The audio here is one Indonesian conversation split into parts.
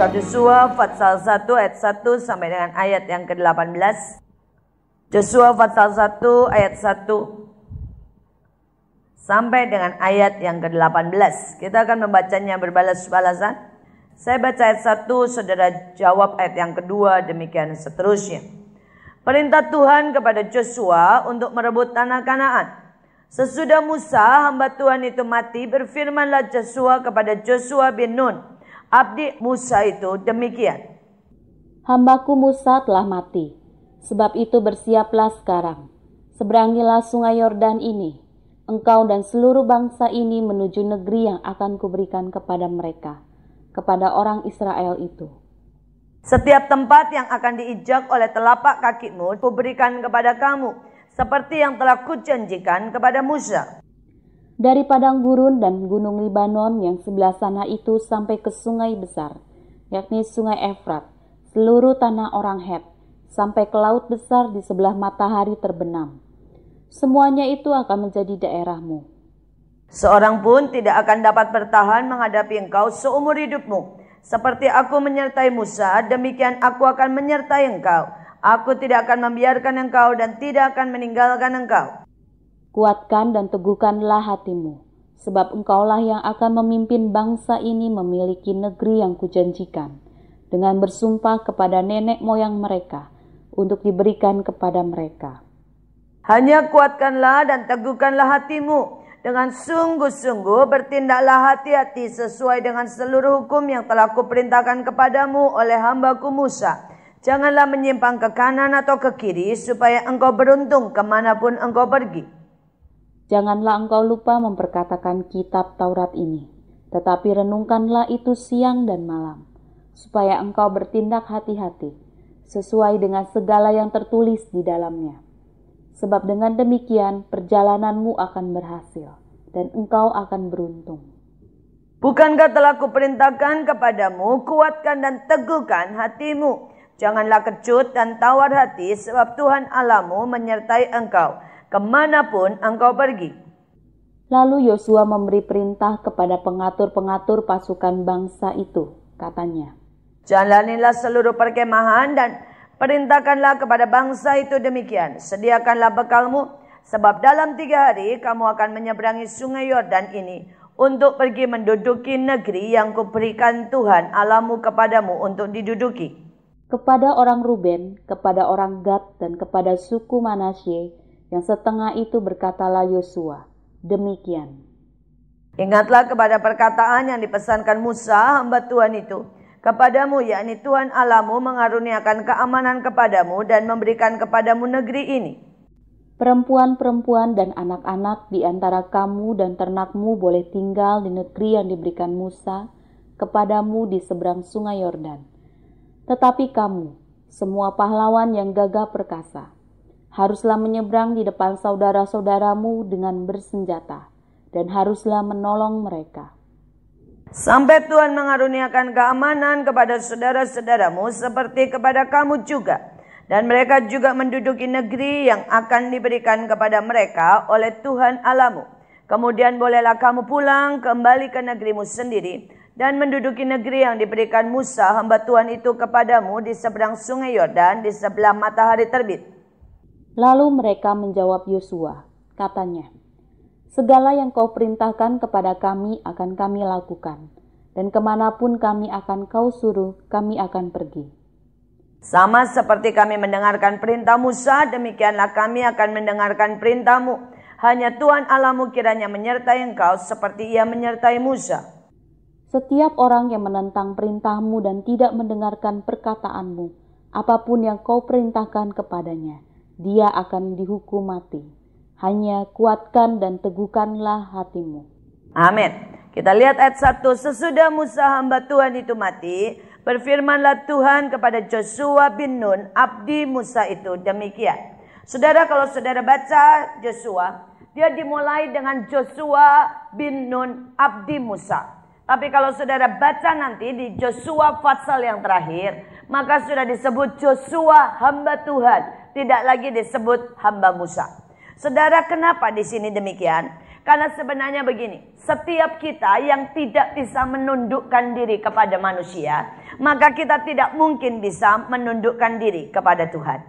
Kitab Yosua pasal 1 ayat 1 sampai dengan ayat yang ke-18. Yosua pasal 1 ayat 1 sampai dengan ayat yang ke-18. Kita akan membacanya berbalas-balasan. Saya baca ayat 1, saudara jawab ayat yang kedua, demikian seterusnya. Perintah Tuhan kepada Yosua untuk merebut tanah Kanaan. Sesudah Musa, hamba Tuhan itu mati, berfirmanlah Yosua kepada Yosua bin Nun, abdi Musa itu, demikian. Hambaku Musa telah mati, sebab itu bersiaplah sekarang. Seberangilah sungai Yordan ini, engkau dan seluruh bangsa ini menuju negeri yang akan kuberikan kepada mereka, kepada orang Israel itu. Setiap tempat yang akan diinjak oleh telapak kakimu, kuberikan kepada kamu, seperti yang telah kujanjikan kepada Musa. Dari padang gurun dan gunung Libanon yang sebelah sana itu sampai ke sungai besar, yakni sungai Efrat, seluruh tanah orang Het, sampai ke laut besar di sebelah matahari terbenam. Semuanya itu akan menjadi daerahmu. Seorang pun tidak akan dapat bertahan menghadapi engkau seumur hidupmu. Seperti aku menyertai Musa, demikian aku akan menyertai engkau. Aku tidak akan membiarkan engkau dan tidak akan meninggalkan engkau. Kuatkan dan teguhkanlah hatimu, sebab engkaulah yang akan memimpin bangsa ini memiliki negeri yang kujanjikan, dengan bersumpah kepada nenek moyang mereka, untuk diberikan kepada mereka. Hanya kuatkanlah dan teguhkanlah hatimu, dengan sungguh-sungguh bertindaklah hati-hati sesuai dengan seluruh hukum yang telah kuperintahkan kepadamu oleh hambaku Musa. Janganlah menyimpang ke kanan atau ke kiri, supaya engkau beruntung kemanapun engkau pergi. Janganlah engkau lupa memperkatakan kitab Taurat ini, tetapi renungkanlah itu siang dan malam, supaya engkau bertindak hati-hati, sesuai dengan segala yang tertulis di dalamnya. Sebab dengan demikian perjalananmu akan berhasil, dan engkau akan beruntung. Bukankah telah kuperintahkan kepadamu, kuatkan dan teguhkan hatimu. Janganlah kecut dan tawar hati, sebab Tuhan Allahmu menyertai engkau, kemanapun engkau pergi. Lalu Yosua memberi perintah kepada pengatur-pengatur pasukan bangsa itu, katanya, Jalanilah seluruh perkemahan dan perintahkanlah kepada bangsa itu demikian. Sediakanlah bekalmu, sebab dalam 3 hari kamu akan menyeberangi sungai Yordan ini, untuk pergi menduduki negeri yang kuberikan Tuhan Allahmu kepadamu untuk diduduki. Kepada orang Ruben, kepada orang Gad, dan kepada suku Manasye, yang setengah itu berkatalah Yosua, demikian. Ingatlah kepada perkataan yang dipesankan Musa, hamba Tuhan itu, kepadamu, yakni Tuhan Allahmu mengaruniakan keamanan kepadamu dan memberikan kepadamu negeri ini. Perempuan-perempuan dan anak-anak di antara kamu dan ternakmu boleh tinggal di negeri yang diberikan Musa kepadamu di seberang sungai Yordan. Tetapi kamu, semua pahlawan yang gagah perkasa, haruslah menyeberang di depan saudara-saudaramu dengan bersenjata, dan haruslah menolong mereka. Sampai Tuhan mengaruniakan keamanan kepada saudara-saudaramu seperti kepada kamu juga. Dan mereka juga menduduki negeri yang akan diberikan kepada mereka oleh Tuhan Allahmu. Kemudian bolehlah kamu pulang kembali ke negerimu sendiri dan menduduki negeri yang diberikan Musa hamba Tuhan itu kepadamu di seberang sungai Yordan di sebelah matahari terbit. Lalu mereka menjawab Yosua, katanya, segala yang kau perintahkan kepada kami akan kami lakukan, dan kemanapun kami akan kau suruh, kami akan pergi. Sama seperti kami mendengarkan perintah Musa, demikianlah kami akan mendengarkan perintahmu. Hanya Tuhan Allahmu kiranya menyertai engkau seperti ia menyertai Musa. Setiap orang yang menentang perintahmu dan tidak mendengarkan perkataanmu, apapun yang kau perintahkan kepadanya, dia akan dihukum mati. Hanya kuatkan dan teguhkanlah hatimu. Amin. Kita lihat ayat 1. Sesudah Musa hamba Tuhan itu mati, berfirmanlah Tuhan kepada Yosua bin Nun, abdi Musa itu, demikian. Saudara, kalau saudara baca Yosua, dia dimulai dengan Yosua bin Nun, abdi Musa. Tapi kalau saudara baca nanti di Yosua pasal yang terakhir, maka sudah disebut Yosua hamba Tuhan, tidak lagi disebut hamba Musa. Saudara, kenapa di sini demikian? Karena sebenarnya begini, setiap kita yang tidak bisa menundukkan diri kepada manusia, maka kita tidak mungkin bisa menundukkan diri kepada Tuhan.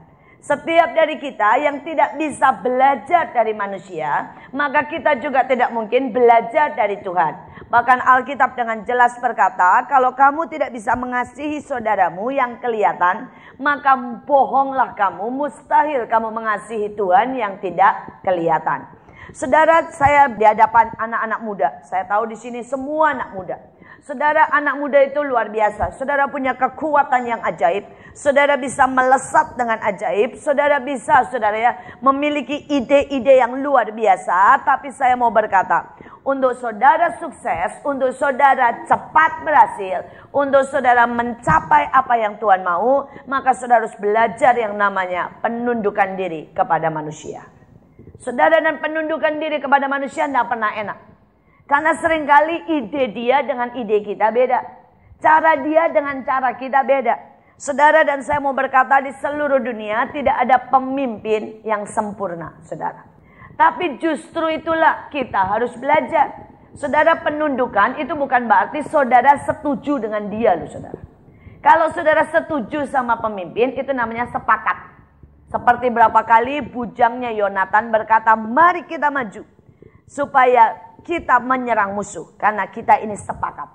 Setiap dari kita yang tidak bisa belajar dari manusia, maka kita juga tidak mungkin belajar dari Tuhan. Bahkan Alkitab dengan jelas berkata, kalau kamu tidak bisa mengasihi saudaramu yang kelihatan, maka bohonglah kamu, mustahil kamu mengasihi Tuhan yang tidak kelihatan. Saudara, saya di hadapan anak-anak muda. Saya tahu di sini semua anak muda. Saudara, anak muda itu luar biasa. Saudara punya kekuatan yang ajaib. Saudara bisa melesat dengan ajaib. Saudara bisa, saudara ya, memiliki ide-ide yang luar biasa. Tapi saya mau berkata, untuk saudara sukses, untuk saudara cepat berhasil, untuk saudara mencapai apa yang Tuhan mau, maka saudara harus belajar yang namanya penundukan diri kepada manusia. Saudara, dan penundukan diri kepada manusia tidak pernah enak. Karena seringkali ide dia dengan ide kita beda. Cara dia dengan cara kita beda. Saudara, dan saya mau berkata di seluruh dunia tidak ada pemimpin yang sempurna, saudara. Tapi justru itulah kita harus belajar. Saudara, penundukan itu bukan berarti saudara setuju dengan dia loh, saudara. Kalau saudara setuju sama pemimpin, itu namanya sepakat. Seperti berapa kali bujangnya Yonatan berkata, mari kita maju. Supaya kita menyerang musuh. Karena kita ini sepakat.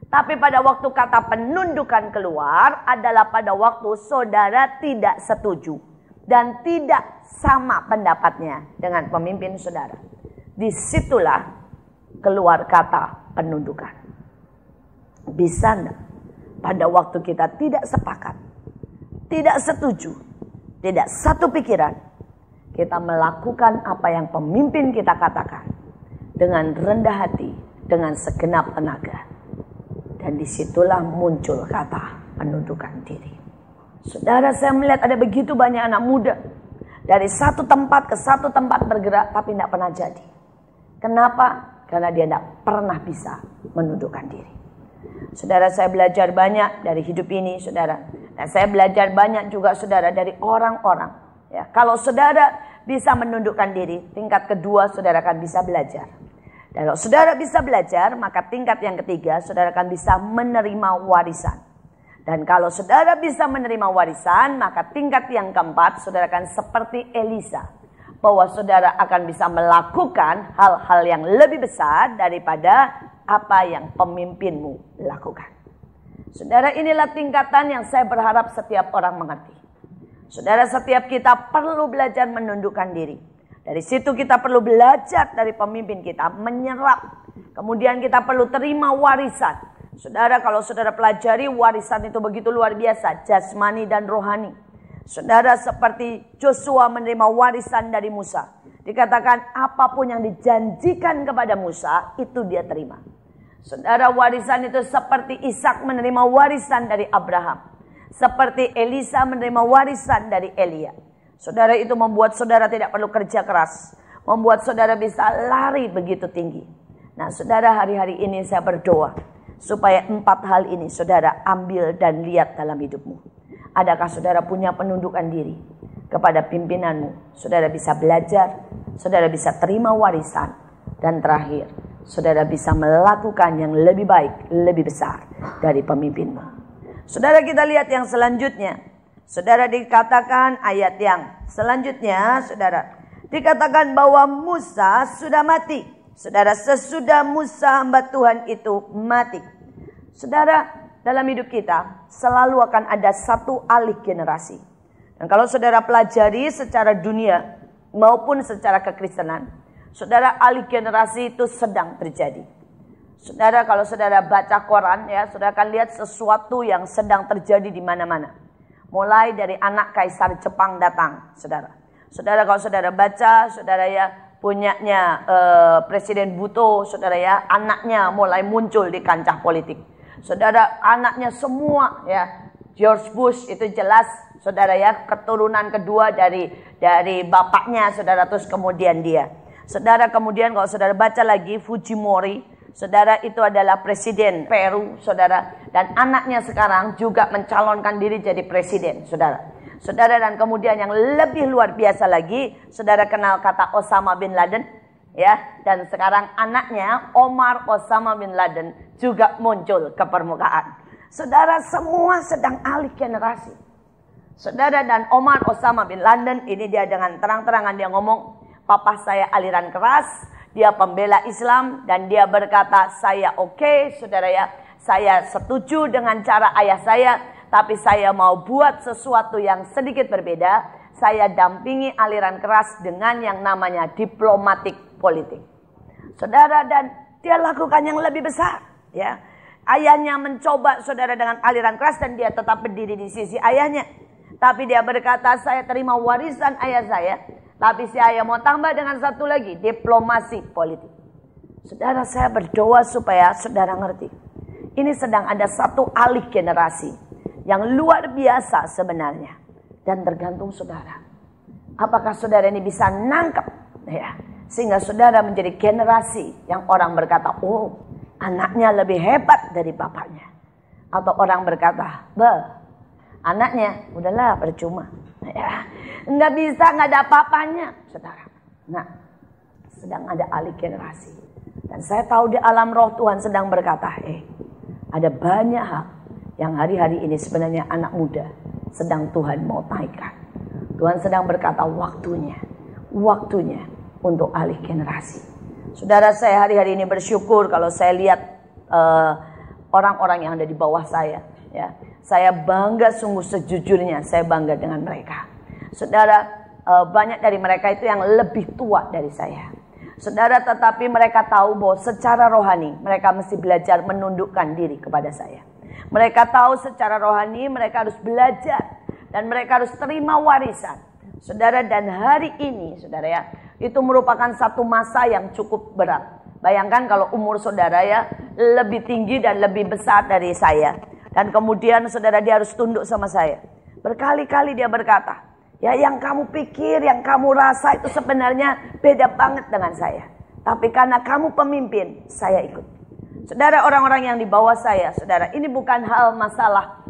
Tapi pada waktu kata penundukan keluar adalah pada waktu saudara tidak setuju. Dan tidak sama pendapatnya dengan pemimpin saudara. Disitulah keluar kata penundukan. Bisa enggak pada waktu kita tidak sepakat, tidak setuju, tidak satu pikiran, kita melakukan apa yang pemimpin kita katakan dengan rendah hati, dengan segenap tenaga. Dan disitulah muncul kata penundukan diri. Saudara, saya melihat ada begitu banyak anak muda dari satu tempat ke satu tempat bergerak tapi tidak pernah jadi. Kenapa? Karena dia tidak pernah bisa menundukkan diri. Saudara, saya belajar banyak dari hidup ini, saudara. Dan saya belajar banyak juga, saudara, dari orang-orang. Ya, kalau saudara bisa menundukkan diri, tingkat kedua saudara akan bisa belajar. Dan kalau saudara bisa belajar, maka tingkat yang ketiga saudara akan bisa menerima warisan. Dan kalau saudara bisa menerima warisan, maka tingkat yang keempat saudara akan seperti Elisa. Bahwa saudara akan bisa melakukan hal-hal yang lebih besar daripada apa yang pemimpinmu lakukan. Saudara, inilah tingkatan yang saya berharap setiap orang mengerti. Saudara, setiap kita perlu belajar menundukkan diri. Dari situ kita perlu belajar dari pemimpin kita, menyerap. Kemudian kita perlu terima warisan. Saudara, kalau saudara pelajari warisan itu begitu luar biasa, jasmani dan rohani. Saudara, seperti Joshua menerima warisan dari Musa. Dikatakan apapun yang dijanjikan kepada Musa, itu dia terima. Saudara, warisan itu seperti Ishak menerima warisan dari Abraham. Seperti Elisa menerima warisan dari Elia. Saudara, itu membuat saudara tidak perlu kerja keras. Membuat saudara bisa lari begitu tinggi. Nah, saudara, hari-hari ini saya berdoa. Supaya 4 hal ini saudara ambil dan lihat dalam hidupmu. Adakah saudara punya penundukan diri kepada pimpinanmu? Saudara bisa belajar, saudara bisa terima warisan. Dan terakhir, saudara bisa melakukan yang lebih baik, lebih besar dari pemimpinmu. Saudara, kita lihat yang selanjutnya. Saudara, dikatakan ayat yang selanjutnya, saudara. Dikatakan bahwa Musa sudah mati. Saudara, sesudah Musa hamba Tuhan itu mati. Saudara, dalam hidup kita selalu akan ada satu alih generasi. Dan kalau saudara pelajari secara dunia maupun secara kekristenan, saudara, alih generasi itu sedang terjadi. Saudara, kalau saudara baca Quran ya, saudara akan lihat sesuatu yang sedang terjadi di mana-mana. Mulai dari anak kaisar Jepang datang, saudara. Saudara, kalau saudara baca, saudara ya, punyanya Presiden Buto, saudara ya, anaknya mulai muncul di kancah politik. Saudara, anaknya semua ya, George Bush itu jelas, saudara ya, keturunan kedua dari bapaknya, saudara, terus kemudian dia. Saudara, kemudian kalau saudara baca lagi Fujimori, saudara, itu adalah presiden Peru, saudara, dan anaknya sekarang juga mencalonkan diri jadi presiden, saudara. Saudara, dan kemudian yang lebih luar biasa lagi, saudara kenal kata Osama bin Laden? Ya, dan sekarang anaknya Omar Osama bin Laden juga muncul ke permukaan. Saudara, semua sedang alih generasi. Saudara, dan Omar Osama bin Laden ini dia dengan terang-terangan dia ngomong, papa saya aliran keras, dia pembela Islam, dan dia berkata, saya oke, saudara ya, saya setuju dengan cara ayah saya, tapi saya mau buat sesuatu yang sedikit berbeda. Saya dampingi aliran keras dengan yang namanya diplomatik politik. Saudara, dan dia lakukan yang lebih besar. Ya, ayahnya mencoba saudara dengan aliran keras dan dia tetap berdiri di sisi ayahnya. Tapi dia berkata, saya terima warisan ayah saya, tapi saya mau tambah dengan satu lagi, diplomasi politik. Saudara, saya berdoa supaya saudara ngerti. Ini sedang ada satu alih generasi yang luar biasa sebenarnya. Dan tergantung saudara. Apakah saudara ini bisa nangkep? Ya, sehingga saudara menjadi generasi yang orang berkata, oh anaknya lebih hebat dari bapaknya. Atau orang berkata, anaknya udahlah percuma. Ya, nggak bisa, nggak ada apa-apanya, saudara. Nah, sedang ada alih generasi. Dan saya tahu di alam roh Tuhan sedang berkata, ada banyak hal yang hari-hari ini sebenarnya anak muda sedang Tuhan mau naikkan. Tuhan sedang berkata waktunya untuk alih generasi. Saudara, saya hari-hari ini bersyukur kalau saya lihat orang-orang yang ada di bawah saya. Ya, saya bangga sungguh sejujurnya, saya bangga dengan mereka. Saudara, banyak dari mereka itu yang lebih tua dari saya. Saudara, tetapi mereka tahu bahwa secara rohani mereka mesti belajar menundukkan diri kepada saya. Mereka tahu secara rohani mereka harus belajar dan mereka harus terima warisan. Saudara, dan hari ini saudara ya, itu merupakan satu masa yang cukup berat. Bayangkan kalau umur saudara ya lebih tinggi dan lebih besar dari saya. Dan kemudian saudara dia harus tunduk sama saya. Berkali-kali dia berkata, ya yang kamu pikir, yang kamu rasa itu sebenarnya beda banget dengan saya. Tapi karena kamu pemimpin, saya ikut. Saudara, orang-orang yang di bawah saya, saudara, ini bukan hal masalah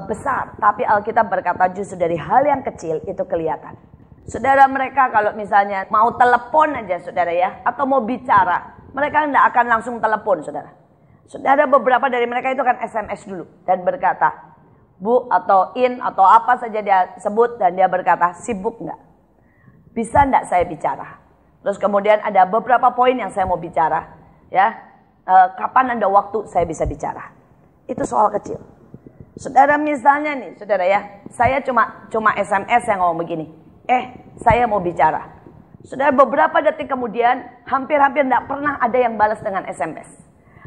besar. Tapi Alkitab berkata justru dari hal yang kecil itu kelihatan. Saudara, mereka kalau misalnya mau telepon aja saudara ya, atau mau bicara, mereka tidak akan langsung telepon saudara. Saudara, beberapa dari mereka itu akan SMS dulu dan berkata, Bu atau In atau apa saja dia sebut, dan dia berkata, sibuk enggak? Bisa enggak saya bicara? Terus kemudian ada beberapa poin yang saya mau bicara. Ya, kapan ada waktu saya bisa bicara? Itu soal kecil. Saudara, misalnya nih saudara ya, saya cuma SMS yang ngomong begini, saya mau bicara. Saudara, beberapa detik kemudian hampir-hampir enggak pernah ada yang balas dengan SMS.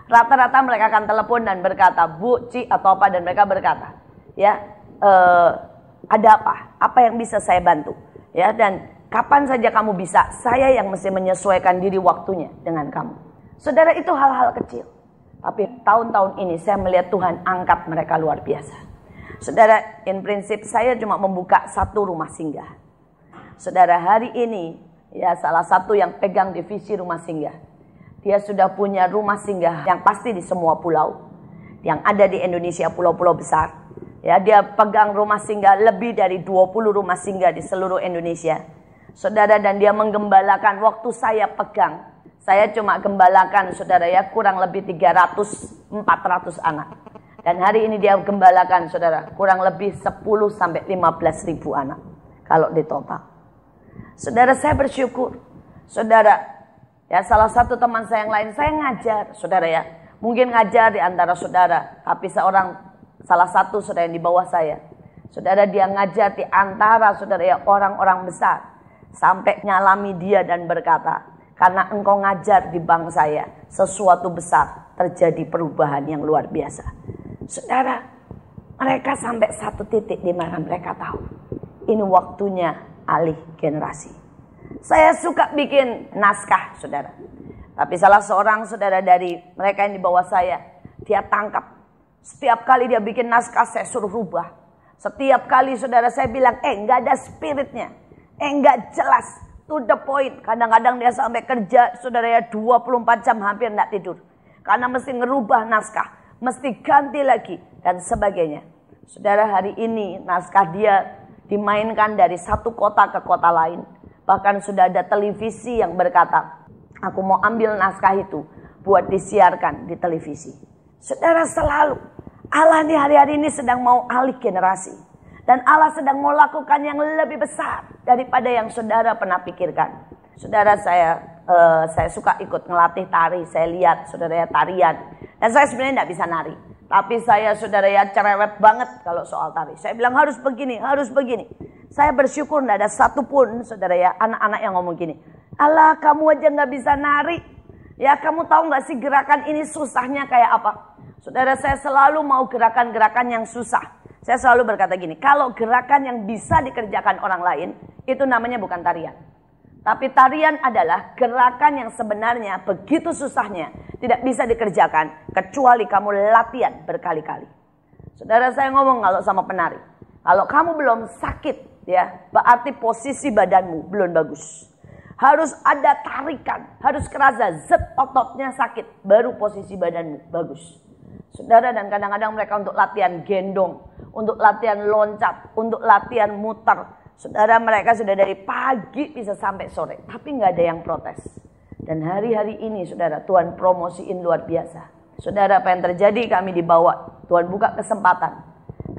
Rata-rata mereka akan telepon dan berkata, Bu, Ci atau apa, dan mereka berkata, ya, ada apa? Apa yang bisa saya bantu? Ya, dan kapan saja kamu bisa? Saya yang mesti menyesuaikan diri waktunya dengan kamu. Saudara, itu hal-hal kecil. Tapi tahun-tahun ini saya melihat Tuhan angkat mereka luar biasa. Saudara, in prinsip saya cuma membuka satu rumah singgah. Saudara, hari ini ya salah satu yang pegang divisi rumah singgah. Dia sudah punya rumah singgah yang pasti di semua pulau. Yang ada di Indonesia, pulau-pulau besar. Ya, dia pegang rumah singgah lebih dari 20 rumah singgah di seluruh Indonesia. Saudara, dan dia menggembalakan waktu saya pegang. Saya cuma gembalakan saudara ya kurang lebih 300-400 anak. Dan hari ini dia gembalakan saudara kurang lebih 10-15 ribu anak. Kalau di total. Saudara, saya bersyukur. Saudara, ya salah satu teman saya yang lain, saya ngajar saudara ya. Mungkin ngajar di antara saudara. Tapi salah satu saudara yang di bawah saya. Saudara, dia ngajar di antara saudara ya orang-orang besar. Sampai nyalami dia dan berkata, karena engkau ngajar di bank saya, sesuatu besar terjadi perubahan yang luar biasa. Saudara, mereka sampai satu titik di mana mereka tahu ini waktunya alih generasi. Saya suka bikin naskah saudara. Tapi salah seorang saudara dari mereka yang di bawah saya, dia tangkap. Setiap kali dia bikin naskah saya suruh rubah. Setiap kali saudara saya bilang, nggak ada spiritnya. Nggak jelas. To the point. Kadang-kadang dia sampai kerja saudara ya 24 jam hampir nggak tidur. Karena mesti ngerubah naskah. Mesti ganti lagi. Dan sebagainya. Saudara, hari ini naskah dia dimainkan dari satu kota ke kota lain. Bahkan sudah ada televisi yang berkata, Aku mau ambil naskah itu buat disiarkan di televisi. Saudara, selalu Allah nih hari-hari ini sedang mau alih generasi. Dan Allah sedang mau lakukan yang lebih besar daripada yang saudara pernah pikirkan. Saudara, saya suka ikut ngelatih tari. Saya lihat saudara ya tarian. Dan saya sebenarnya tidak bisa nari. Tapi saya saudara ya cerewet banget kalau soal tari. Saya bilang harus begini, harus begini. Saya bersyukur tidak ada satupun saudara ya anak-anak yang ngomong gini. Allah, kamu aja nggak bisa nari. Ya, kamu tahu nggak sih gerakan ini susahnya kayak apa? Saudara, saya selalu mau gerakan-gerakan yang susah. Saya selalu berkata gini, kalau gerakan yang bisa dikerjakan orang lain, itu namanya bukan tarian. Tapi tarian adalah gerakan yang sebenarnya begitu susahnya, tidak bisa dikerjakan, kecuali kamu latihan berkali-kali. Saudara, saya ngomong kalau sama penari, kalau kamu belum sakit, ya berarti posisi badanmu belum bagus. Harus ada tarikan, harus kerasa zet ototnya sakit, baru posisi badanmu bagus. Saudara, dan kadang-kadang mereka untuk latihan gendong, untuk latihan loncat, untuk latihan muter. Saudara, mereka sudah dari pagi bisa sampai sore, tapi nggak ada yang protes. Dan hari-hari ini saudara, Tuhan promosiin luar biasa. Saudara, apa yang terjadi, kami dibawa, Tuhan buka kesempatan.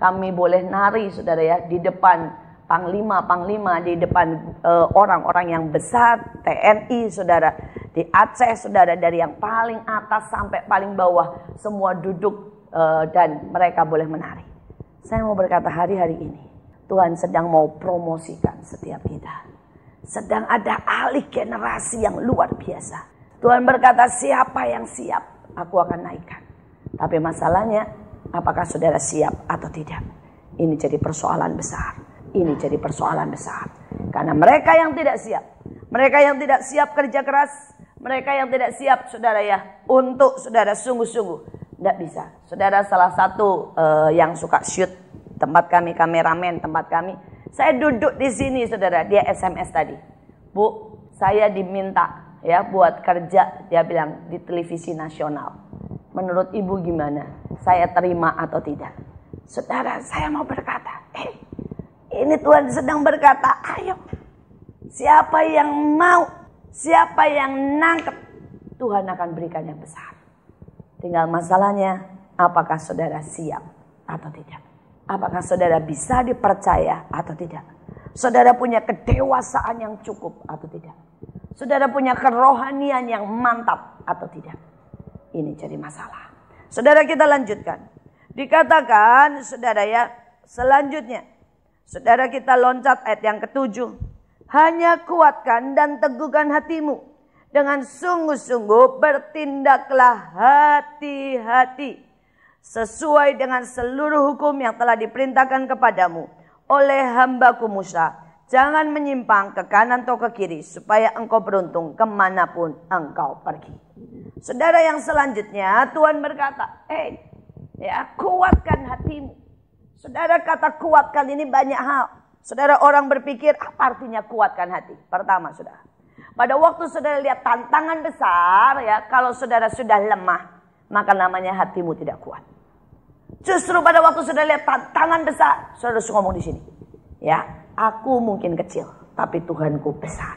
Kami boleh nari saudara ya, di depan panglima, di depan orang-orang yang besar, TNI saudara, di Aceh saudara, dari yang paling atas sampai paling bawah, semua duduk dan mereka boleh menari. Saya mau berkata hari-hari ini, Tuhan sedang mau promosikan setiap kita. Sedang ada alih generasi yang luar biasa. Tuhan berkata, siapa yang siap, aku akan naikkan. Tapi masalahnya, apakah saudara siap atau tidak? Ini jadi persoalan besar. Ini jadi persoalan besar. Karena mereka yang tidak siap. Mereka yang tidak siap kerja keras. Mereka yang tidak siap saudara ya. Untuk saudara sungguh-sungguh. Tidak bisa. Saudara, salah satu yang suka shoot. Tempat kami, kameramen tempat kami. Saya duduk di sini saudara. Dia SMS tadi. Bu, saya diminta ya buat kerja. Dia bilang di televisi nasional. Menurut ibu gimana? Saya terima atau tidak? Saudara, saya mau berkata. Ini Tuhan sedang berkata, ayo. Siapa yang mau, siapa yang nangkep, Tuhan akan berikan yang besar. Tinggal masalahnya, apakah saudara siap atau tidak? Apakah saudara bisa dipercaya atau tidak? Saudara punya kedewasaan yang cukup atau tidak? Saudara punya kerohanian yang mantap atau tidak? Ini jadi masalah. Saudara, kita lanjutkan. Dikatakan, saudara ya, selanjutnya. Saudara, kita loncat ayat yang ke-7. Hanya kuatkan dan teguhkan hatimu. Dengan sungguh-sungguh bertindaklah hati-hati. Sesuai dengan seluruh hukum yang telah diperintahkan kepadamu oleh hambaku Musa. Jangan menyimpang ke kanan atau ke kiri. Supaya engkau beruntung kemanapun engkau pergi. Saudara, yang selanjutnya Tuhan berkata, kuatkan hatimu. Saudara, kata kuatkan ini banyak hal. Saudara, orang berpikir apa artinya kuatkan hati? Pertama, saudara, pada waktu saudara lihat tantangan besar ya, kalau saudara sudah lemah, maka namanya hatimu tidak kuat. Justru pada waktu saudara lihat tantangan besar, saudara harus ngomong di sini. Ya, aku mungkin kecil, tapi Tuhanku besar.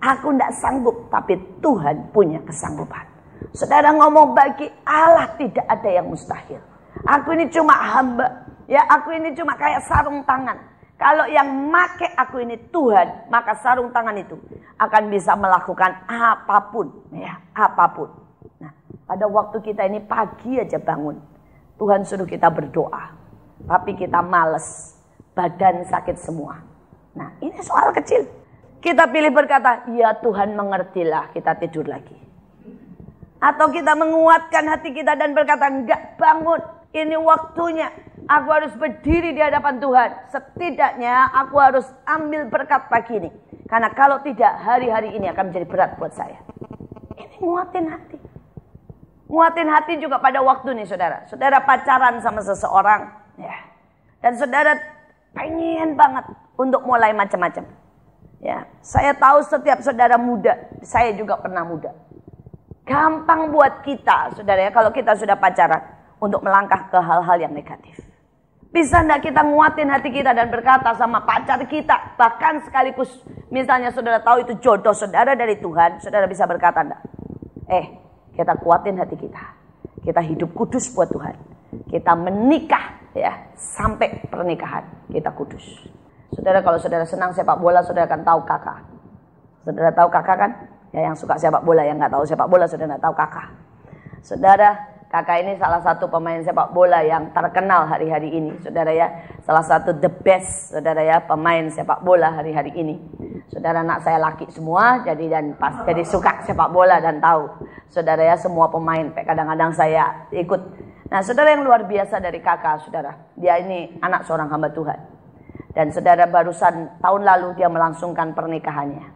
Aku tidak sanggup, tapi Tuhan punya kesanggupan. Saudara ngomong, bagi Allah tidak ada yang mustahil. Aku ini cuma hamba. Ya, aku ini cuma kayak sarung tangan. Kalau yang make aku ini Tuhan, maka sarung tangan itu akan bisa melakukan apapun. Ya, apapun. Nah, pada waktu kita ini pagi aja bangun, Tuhan suruh kita berdoa. Tapi kita males, badan sakit semua. Nah, ini soal kecil. Kita pilih berkata, ya Tuhan mengertilah, kita tidur lagi. Atau kita menguatkan hati kita dan berkata, enggak, bangun. Ini waktunya. Aku harus berdiri di hadapan Tuhan. Setidaknya aku harus ambil berkat pagi ini. Karena kalau tidak, hari-hari ini akan menjadi berat buat saya. Ini nguatin hati. Nguatin hati juga pada waktu nih saudara. Saudara pacaran sama seseorang. Ya. Dan saudara pengen banget untuk mulai macam-macam. Ya. Saya tahu setiap saudara muda. Saya juga pernah muda. Gampang buat kita saudara ya. Kalau kita sudah pacaran. Untuk melangkah ke hal-hal yang negatif. Bisa enggak kita nguatin hati kita dan berkata sama pacar kita, bahkan sekaligus misalnya saudara tahu itu jodoh saudara dari Tuhan, saudara bisa berkata enggak? Kita kuatin hati kita. Kita hidup kudus buat Tuhan. Kita menikah ya, sampai pernikahan kita kudus. Saudara, kalau saudara senang sepak bola, saudara akan tahu Kakak. Saudara tahu Kakak kan? Ya, yang suka sepak bola, yang enggak tahu sepak bola saudara enggak tahu Kakak. Saudara, Kakak ini salah satu pemain sepak bola yang terkenal hari-hari ini, saudara ya. Salah satu the best, saudara ya, pemain sepak bola hari-hari ini. Saudara, anak saya laki semua, jadi suka sepak bola dan tahu. Saudara ya, semua pemain, kadang-kadang saya ikut. Nah, saudara, yang luar biasa dari Kakak, saudara, dia ini anak seorang hamba Tuhan. Dan saudara, barusan tahun lalu dia melangsungkan pernikahannya.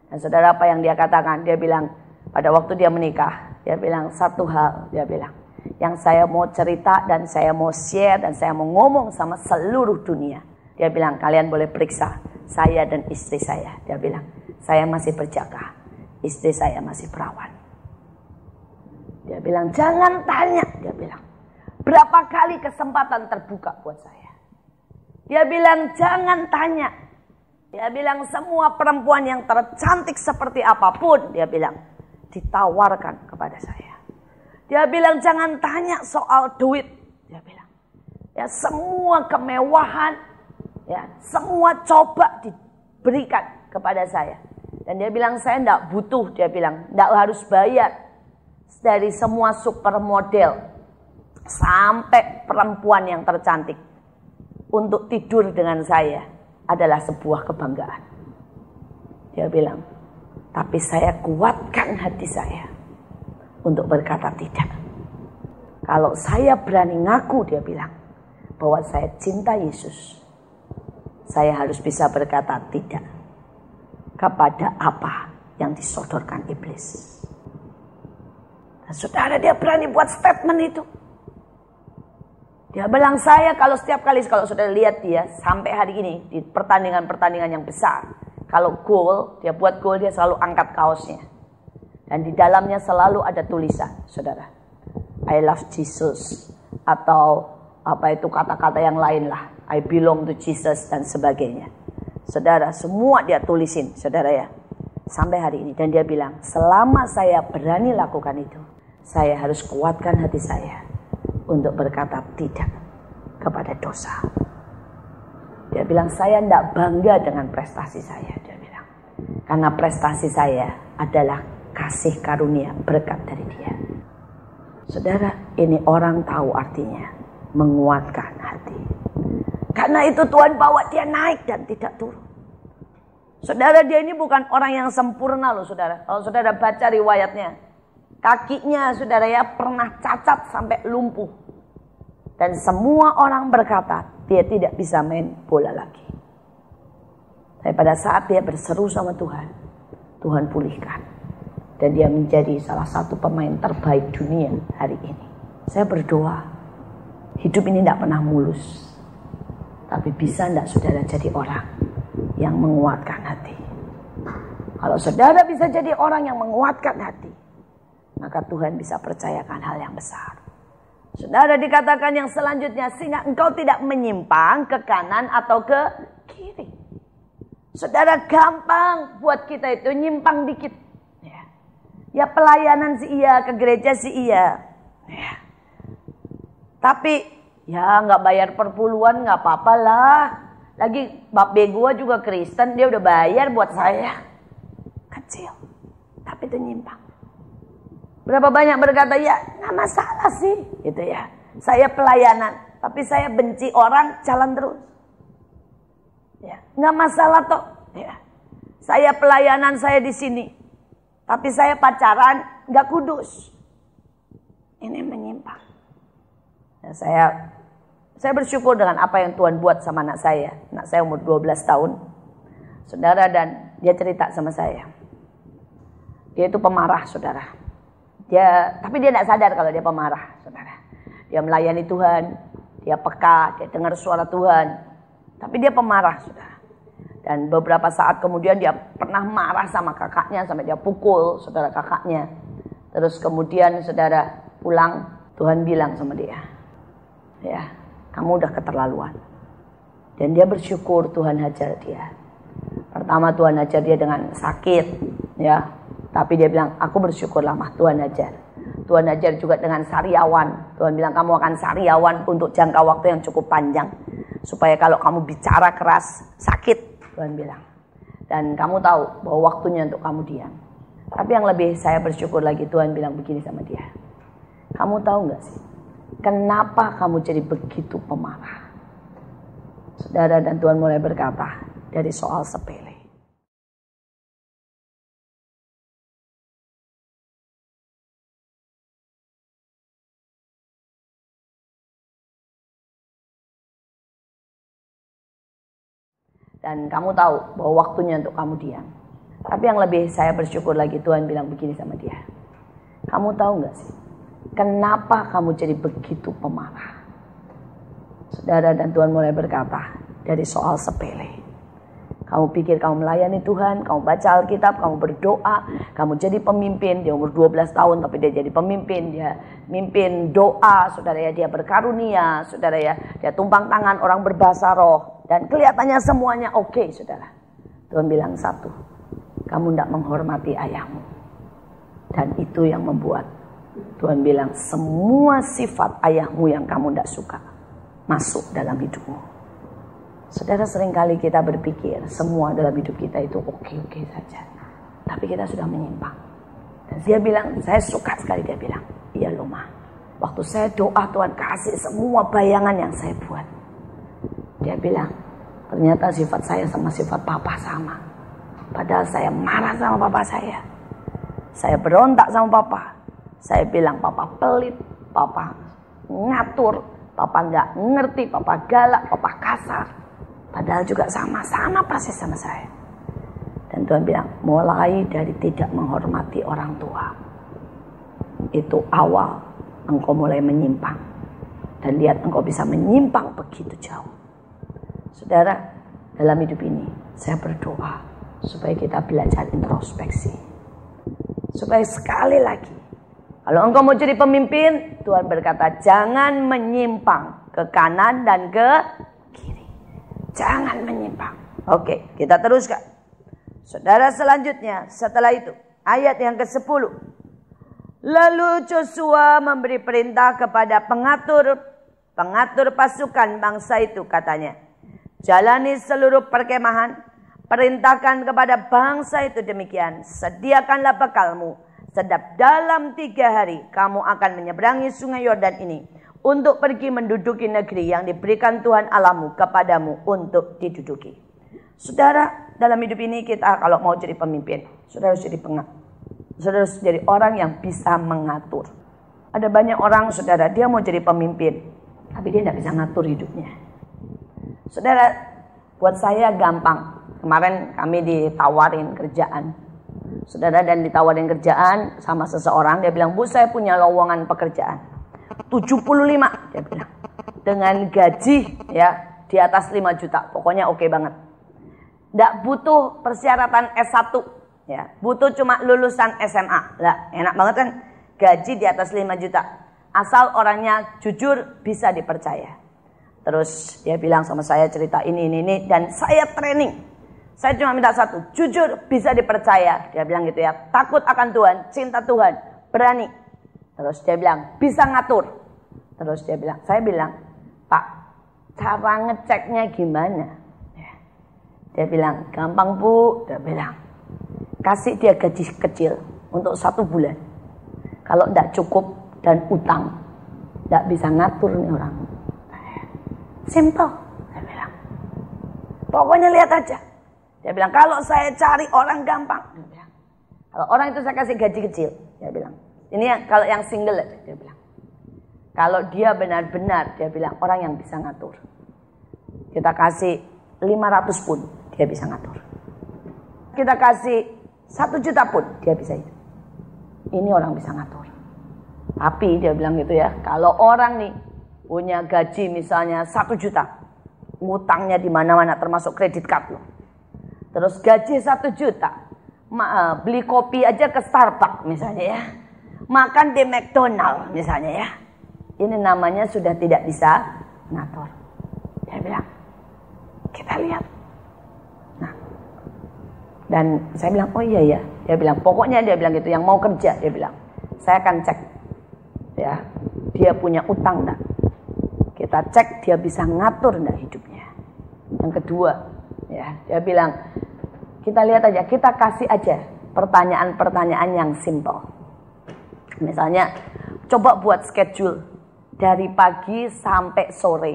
Dan saudara, apa yang dia katakan? Dia bilang, pada waktu dia menikah, dia bilang satu hal, dia bilang, yang saya mau cerita dan saya mau share dan saya mau ngomong sama seluruh dunia. Dia bilang, kalian boleh periksa saya dan istri saya. Dia bilang, saya masih berjaga, istri saya masih perawan. Dia bilang, jangan tanya. Dia bilang, berapa kali kesempatan terbuka buat saya. Dia bilang, jangan tanya. Dia bilang, semua perempuan yang tercantik seperti apapun, dia bilang, ditawarkan kepada saya. Dia bilang, jangan tanya soal duit. Dia bilang, ya semua kemewahan, ya semua coba diberikan kepada saya. Dan dia bilang, saya enggak butuh. Dia bilang, enggak harus bayar. Dari semua supermodel sampai perempuan yang tercantik, untuk tidur dengan saya adalah sebuah kebanggaan. Dia bilang, tapi saya kuatkan hati saya untuk berkata tidak. Kalau saya berani ngaku, dia bilang, bahwa saya cinta Yesus, saya harus bisa berkata tidak kepada apa yang disodorkan iblis. Dan saudara, dia berani buat statement itu. Dia bilang, saya kalau setiap kali, kalau saudara lihat dia sampai hari ini di pertandingan-pertandingan yang besar, kalau gol, dia buat gol, dia selalu angkat kaosnya. Dan di dalamnya selalu ada tulisan, saudara, I love Jesus. Atau apa itu kata-kata yang lain lah, I belong to Jesus dan sebagainya. Saudara, semua dia tulisin, saudara ya, sampai hari ini. Dan dia bilang, selama saya berani lakukan itu, saya harus kuatkan hati saya untuk berkata tidak kepada dosa. Dia bilang, saya tidak bangga dengan prestasi saya. Dia bilang, karena prestasi saya adalah kasih karunia berkat dari dia. Saudara, ini orang tahu artinya menguatkan hati. Karena itu Tuhan bawa dia naik dan tidak turun. Saudara, dia ini bukan orang yang sempurna loh, saudara. Kalau saudara baca riwayatnya, kakinya saudara ya pernah cacat sampai lumpuh. Dan semua orang berkata, dia tidak bisa main bola lagi. Tapi pada saat dia berseru sama Tuhan, Tuhan pulihkan. Dan dia menjadi salah satu pemain terbaik dunia hari ini. Saya berdoa, hidup ini tidak pernah mulus. Tapi bisa tidak saudara jadi orang yang menguatkan hati. Kalau saudara bisa jadi orang yang menguatkan hati, maka Tuhan bisa percayakan hal yang besar. Saudara, dikatakan yang selanjutnya, sehingga engkau tidak menyimpang ke kanan atau ke kiri. Saudara, gampang buat kita itu nyimpang dikit. Ya pelayanan sih iya, ke gereja sih iya. Ya. Tapi ya nggak bayar perpuluhan nggak apa-apa lah. Lagi babe gua juga Kristen, dia udah bayar buat saya. Kecil, tapi itu nyimpang. Berapa banyak berkata, ya nggak masalah sih, gitu ya. Saya pelayanan, tapi saya benci orang, jalan terus. Ya, nggak masalah toh. Ya. Saya pelayanan, saya di sini, tapi saya pacaran, nggak kudus. Ini menyimpang. Ya, saya bersyukur dengan apa yang Tuhan buat sama anak saya. Anak saya umur 12 tahun. Saudara, dan dia cerita sama saya. Dia itu pemarah, saudara. Tapi dia tidak sadar kalau dia pemarah, saudara. Dia melayani Tuhan, dia peka, dia dengar suara Tuhan. Tapi dia pemarah, saudara. Dan beberapa saat kemudian dia pernah marah sama kakaknya, sampai dia pukul saudara kakaknya. Terus kemudian saudara pulang, Tuhan bilang sama dia, ya, Kamu udah keterlaluan. Dan dia bersyukur Tuhan hajar dia. Pertama Tuhan hajar dia dengan sakit, ya. Tapi dia bilang, aku bersyukur lama Tuhan hajar. Tuhan hajar juga dengan sariawan. Tuhan bilang, kamu akan sariawan untuk jangka waktu yang cukup panjang. Supaya kalau kamu bicara keras, sakit, Tuhan bilang. Dan kamu tahu bahwa waktunya untuk kamu diam. Tapi yang lebih saya bersyukur lagi, Tuhan bilang begini sama dia. Kamu tahu gak sih, kenapa kamu jadi begitu pemarah? Saudara, dan Tuhan mulai berkata, dari soal sepele. Dan kamu tahu bahwa waktunya untuk kamu diam. Tapi yang lebih saya bersyukur lagi, Tuhan bilang begini sama dia. Kamu tahu gak sih, kenapa kamu jadi begitu pemarah? Saudara, dan Tuhan mulai berkata, dari soal sepele. Kamu pikir kamu melayani Tuhan, kamu baca Alkitab, kamu berdoa, kamu jadi pemimpin. Dia umur 12 tahun tapi dia jadi pemimpin. Dia mimpin doa, saudara ya, dia berkarunia, saudara ya. Dia tumpang tangan orang berbahasa roh. Dan kelihatannya semuanya oke, saudara. Tuhan bilang satu, kamu tidak menghormati ayahmu. Dan itu yang membuat Tuhan bilang semua sifat ayahmu yang kamu tidak suka masuk dalam hidupmu. Saudara, seringkali kita berpikir semua dalam hidup kita itu oke-oke saja. Tapi kita sudah menyimpang. Dan dia bilang, saya suka sekali dia bilang, iya loh Ma, waktu saya doa Tuhan kasih semua bayangan yang saya buat. Dia bilang, ternyata sifat saya sama sifat Papa sama. Padahal saya marah sama Papa saya. Saya berontak sama Papa. Saya bilang Papa pelit, Papa ngatur, Papa nggak ngerti, Papa galak, Papa kasar. Padahal juga sama-sama persis sama saya. Dan Tuhan bilang, mulai dari tidak menghormati orang tua. Itu awal engkau mulai menyimpang. Dan lihat engkau bisa menyimpang begitu jauh. Saudara, dalam hidup ini saya berdoa supaya kita belajar introspeksi. Supaya sekali lagi, kalau engkau mau jadi pemimpin, Tuhan berkata jangan menyimpang ke kanan dan ke kiri. Jangan menyimpang. Oke, kita teruskan. Saudara, selanjutnya setelah itu ayat yang ke-10. Lalu Joshua memberi perintah kepada pengatur pasukan bangsa itu, katanya, jalani seluruh perkemahan, perintahkan kepada bangsa itu demikian, sediakanlah bekalmu, sebab dalam 3 hari kamu akan menyeberangi sungai Yordan ini, untuk pergi menduduki negeri yang diberikan Tuhan Allahmu kepadamu untuk diduduki. Saudara, dalam hidup ini kita kalau mau jadi pemimpin, saudara harus jadi saudara harus jadi orang yang bisa mengatur. Ada banyak orang, saudara, dia mau jadi pemimpin, tapi dia tidak bisa ngatur hidupnya. Saudara, buat saya gampang. Kemarin kami ditawarin kerjaan. Saudara, dan ditawarin kerjaan sama seseorang, dia bilang, Bu, saya punya lowongan pekerjaan. 75, dia bilang. Dengan gaji ya di atas 5 juta. Pokoknya oke banget. Nggak butuh persyaratan S1 ya. Butuh cuma lulusan SMA. Lah, enak banget kan? Gaji di atas 5 juta. Asal orangnya jujur, bisa dipercaya. Terus dia bilang sama saya, cerita ini dan saya training. Saya cuma minta satu, jujur, bisa dipercaya. Dia bilang gitu ya. Takut akan Tuhan, cinta Tuhan, berani. Terus dia bilang, bisa ngatur. Terus dia bilang, saya bilang, Pak, cara ngeceknya gimana? Dia bilang, gampang Bu. Dia bilang, kasih dia gaji kecil untuk 1 bulan. Kalau tidak cukup dan utang, tidak bisa ngatur nih orang. Simple. Dia bilang, pokoknya lihat aja. Dia bilang, kalau saya cari orang gampang. Dia bilang, kalau orang itu saya kasih gaji kecil. Dia bilang, ini kalau yang single aja, dia bilang. Kalau dia benar-benar, dia bilang, orang yang bisa ngatur. Kita kasih 500 pun, dia bisa ngatur. Kita kasih 1 juta pun, dia bisa itu. Ini orang bisa ngatur. Tapi dia bilang gitu ya, kalau orang nih punya gaji misalnya 1 juta, ngutangnya di mana-mana termasuk kredit card loh. Terus gaji 1 juta, beli kopi aja ke Starbucks misalnya ya. Makan di McDonald misalnya ya. Ini namanya sudah tidak bisa ngatur. Dia bilang, kita lihat. Nah, dan saya bilang, oh iya ya. Dia bilang, pokoknya dia bilang gitu, yang mau kerja, dia bilang, saya akan cek, ya, dia punya utang enggak. Kita cek dia bisa ngatur enggak hidupnya. Yang kedua, ya, dia bilang, kita lihat aja, kita kasih aja pertanyaan-pertanyaan yang simple. Misalnya, coba buat schedule dari pagi sampai sore,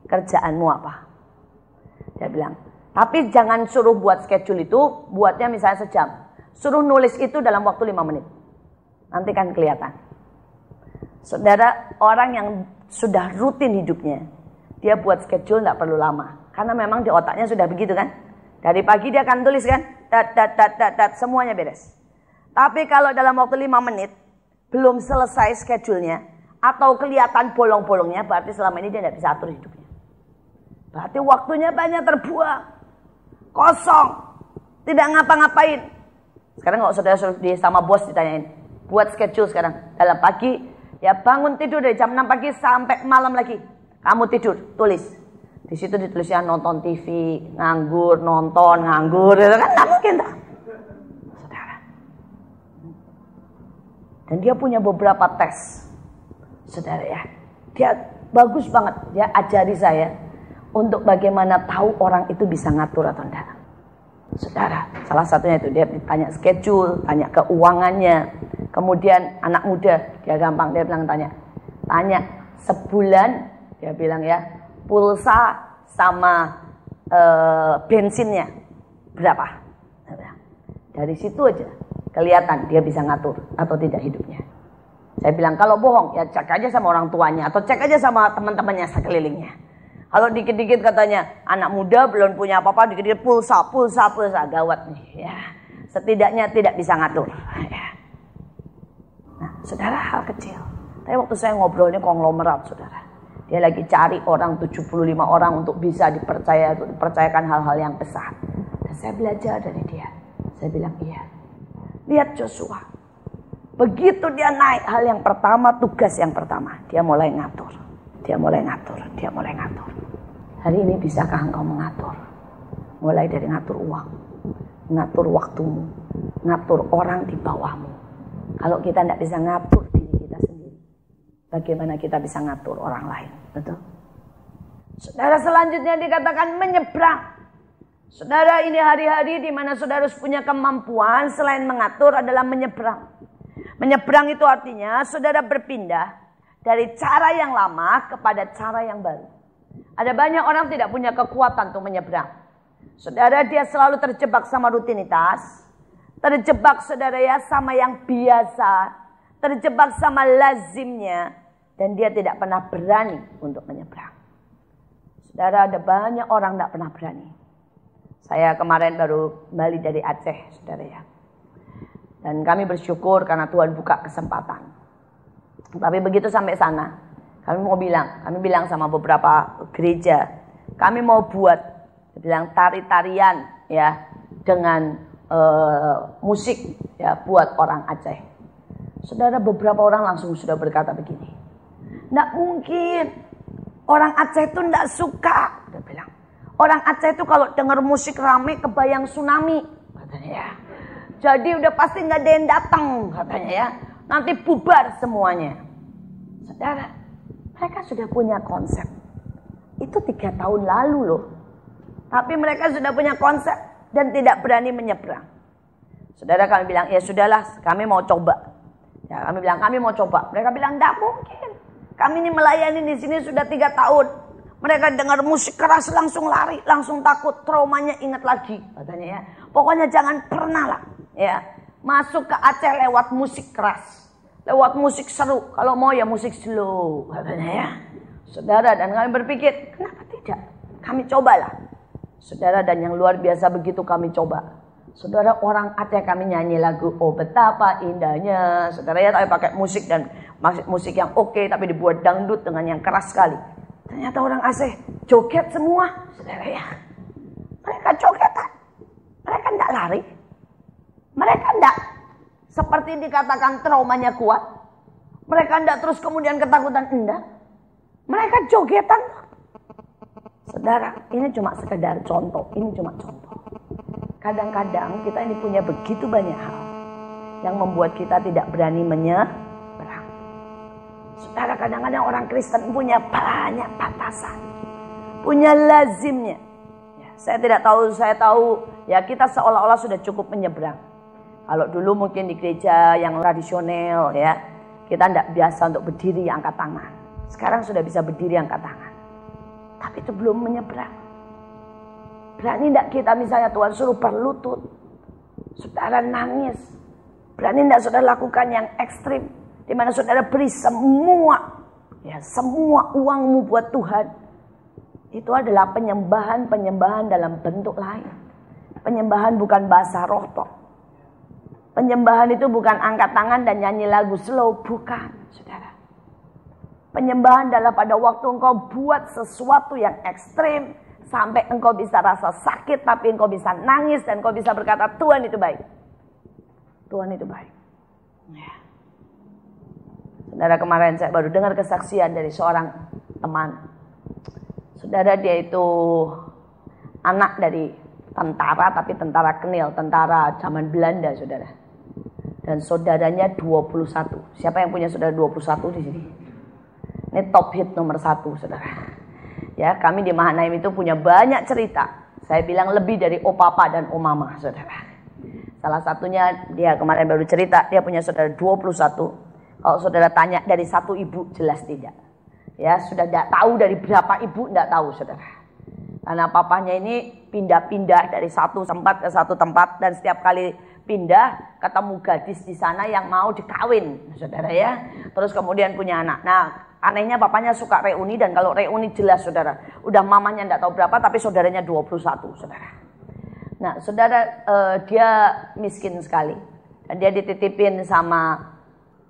kerjaanmu apa? Dia bilang, tapi jangan suruh buat schedule itu, buatnya misalnya sejam. Suruh nulis itu dalam waktu 5 menit. Nanti kan kelihatan. Saudara, orang yang sudah rutin hidupnya, dia buat schedule tidak perlu lama. Karena memang di otaknya sudah begitu kan. Dari pagi dia akan tulis kan, semuanya beres. Tapi kalau dalam waktu 5 menit, belum selesai schedule-nya, atau kelihatan bolong-bolongnya, berarti selama ini dia tidak bisa atur hidupnya. Berarti waktunya banyak terbuang. Kosong. Tidak ngapa-ngapain. Sekarang kalau saudara suruh sama bos ditanyain, buat schedule sekarang. Dalam pagi, ya bangun tidur dari jam 6 pagi sampai malam lagi. Kamu tidur, tulis. Di situ ditulisnya nonton TV, nganggur, nonton, nganggur. Itu kan tidak mungkin tak? Saudara. Dan dia punya beberapa tes. Saudara ya. Dia bagus banget. Dia ajari saya untuk bagaimana tahu orang itu bisa ngatur atau enggak. Saudara, salah satunya itu dia ditanya schedule, tanya keuangannya. Kemudian anak muda, dia gampang, dia bilang tanya sebulan, dia bilang ya, pulsa sama bensinnya berapa? Dari situ aja kelihatan dia bisa ngatur atau tidak hidupnya. Saya bilang kalau bohong ya cek aja sama orang tuanya atau cek aja sama teman-temannya sekelilingnya. Kalau dikit-dikit katanya anak muda belum punya apa-apa, dikit-dikit pulsa gawat nih ya. Setidaknya tidak bisa ngatur. Ya. Nah, saudara, hal kecil. Tapi waktu saya ngobrolnya konglomerat, saudara. Dia lagi cari orang 75 orang untuk bisa dipercayakan hal-hal yang besar. Dan saya belajar dari dia. Saya bilang iya. Lihat Joshua. Begitu dia naik, hal yang pertama, tugas yang pertama, dia mulai ngatur. Dia mulai ngatur. Hari ini bisakah engkau mengatur? Mulai dari ngatur uang, ngatur waktumu, ngatur orang di bawahmu. Kalau kita tidak bisa ngatur diri kita sendiri, bagaimana kita bisa ngatur orang lain? Betul? Saudara, selanjutnya dikatakan menyeberang. Saudara, ini hari-hari di mana saudara harus punya kemampuan selain mengatur adalah menyeberang. Menyeberang itu artinya saudara berpindah dari cara yang lama kepada cara yang baru. Ada banyak orang tidak punya kekuatan untuk menyeberang. Saudara, dia selalu terjebak sama rutinitas. Terjebak saudara ya sama yang biasa. Terjebak sama lazimnya. Dan dia tidak pernah berani untuk menyeberang. Saudara, ada banyak orang tidak pernah berani. Saya kemarin baru kembali dari Aceh, saudara ya. Dan kami bersyukur karena Tuhan buka kesempatan. Tapi begitu sampai sana, kami bilang sama beberapa gereja, kami mau buat, bilang tari-tarian ya dengan musik ya buat orang Aceh. Saudara, beberapa orang langsung sudah berkata begini, nggak mungkin orang Aceh itu nggak suka, dia bilang. Orang Aceh itu kalau dengar musik rame kebayang tsunami, katanya ya. Jadi udah pasti nggak ada yang datang, katanya ya. Nanti bubar semuanya. Saudara, mereka sudah punya konsep. Itu 3 tahun lalu loh. Tapi mereka sudah punya konsep dan tidak berani menyeberang. Saudara, kami bilang, ya sudahlah, kami mau coba. Ya, kami bilang, kami mau coba. Mereka bilang, tidak mungkin. Kami ini melayani di sini sudah 3 tahun. Mereka dengar musik keras langsung lari, langsung takut, traumanya ingat lagi, katanya ya. Pokoknya jangan pernah lah, ya, masuk ke Aceh lewat musik keras. Lewat musik seru, kalau mau ya musik slow, katanya ya. Saudara, dan kami berpikir, kenapa tidak? Kami cobalah. Saudara, dan yang luar biasa begitu kami coba. Saudara, orang Aceh kami nyanyi lagu, oh betapa indahnya. Saudara ya, tapi pakai musik dan musik yang oke, tapi dibuat dangdut dengan yang keras sekali. Ternyata orang Aceh joget semua, saudara ya. Mereka jogetan, mereka tidak lari. Mereka tidak seperti dikatakan traumanya kuat. Mereka tidak terus kemudian ketakutan, enggak. Mereka jogetan Saudara, ini cuma sekedar contoh, ini cuma contoh. Kadang-kadang kita ini punya begitu banyak hal yang membuat kita tidak berani menyeberang. Saudara, kadang-kadang orang Kristen punya banyak batasan, punya lazimnya. Ya, saya tahu ya kita seolah-olah sudah cukup menyeberang. Kalau dulu mungkin di gereja yang tradisional ya, kita tidak biasa untuk berdiri angkat tangan. Sekarang sudah bisa berdiri angkat tangan. Tapi itu belum menyeberang. Berani tidak kita misalnya Tuhan suruh berlutut, saudara nangis. Berani tidak saudara lakukan yang ekstrim, di mana saudara beri semua uangmu buat Tuhan. Itu adalah penyembahan dalam bentuk lain. Penyembahan bukan bahasa roh toh. Penyembahan itu bukan angkat tangan dan nyanyi lagu slow, bukan, saudara. Penyembahan adalah pada waktu engkau buat sesuatu yang ekstrim, sampai engkau bisa rasa sakit, tapi engkau bisa nangis dan engkau bisa berkata, Tuhan itu baik. Tuhan itu baik. Ya. Saudara, kemarin saya baru dengar kesaksian dari seorang teman. Saudara, dia itu anak dari tentara, tapi tentara kenil, tentara zaman Belanda, saudara. Dan saudaranya 21. Siapa yang punya saudara 21 di sini? Ini top hit nomor 1, saudara. Ya, kami di Mahanaim itu punya banyak cerita. Saya bilang lebih dari opapa dan omama, saudara. Salah satunya dia kemarin baru cerita, dia punya saudara 21. Kalau saudara tanya dari satu ibu, jelas tidak. Ya, sudah tidak tahu dari berapa ibu, tidak tahu, saudara. Karena papanya ini pindah-pindah dari satu tempat ke satu tempat, dan setiap kali pindah ketemu gadis di sana yang mau dikawin, saudara ya. Terus kemudian punya anak. Nah, anehnya papanya suka reuni, dan kalau reuni jelas, saudara, udah mamanya tidak tahu berapa, tapi saudaranya 21, saudara. Nah, saudara, dia miskin sekali, dan dia dititipin sama